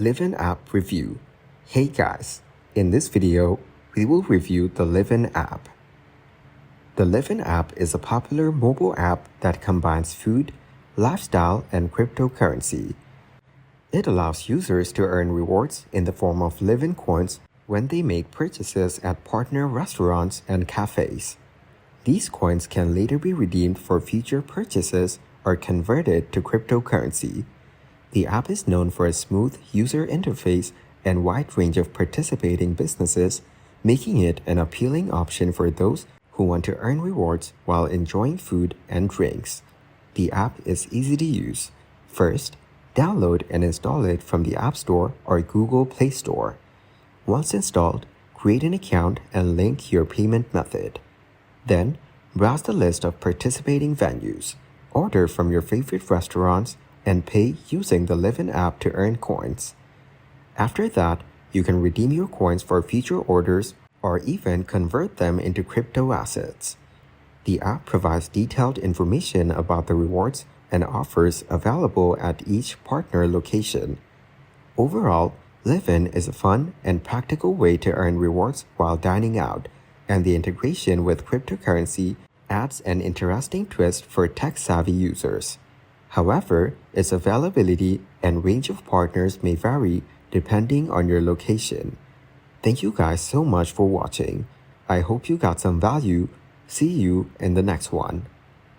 Liven app review. Hey guys, in this video, we will review the Liven app. The Liven app is a popular mobile app that combines food, lifestyle, and cryptocurrency. It allows users to earn rewards in the form of Liven coins when they make purchases at partner restaurants and cafes. These coins can later be redeemed for future purchases or converted to cryptocurrency. The app is known for a smooth user interface and wide range of participating businesses, making it an appealing option for those who want to earn rewards while enjoying food and drinks. The app is easy to use. First, download and install it from the App Store or Google Play Store. Once installed, create an account and link your payment method. Then, browse the list of participating venues, order from your favorite restaurants, and pay using the Liven app to earn coins. After that, you can redeem your coins for future orders or even convert them into crypto assets. The app provides detailed information about the rewards and offers available at each partner location. Overall, Liven is a fun and practical way to earn rewards while dining out, and the integration with cryptocurrency adds an interesting twist for tech-savvy users. However, its availability and range of partners may vary depending on your location. Thank you guys so much for watching. I hope you got some value. See you in the next one.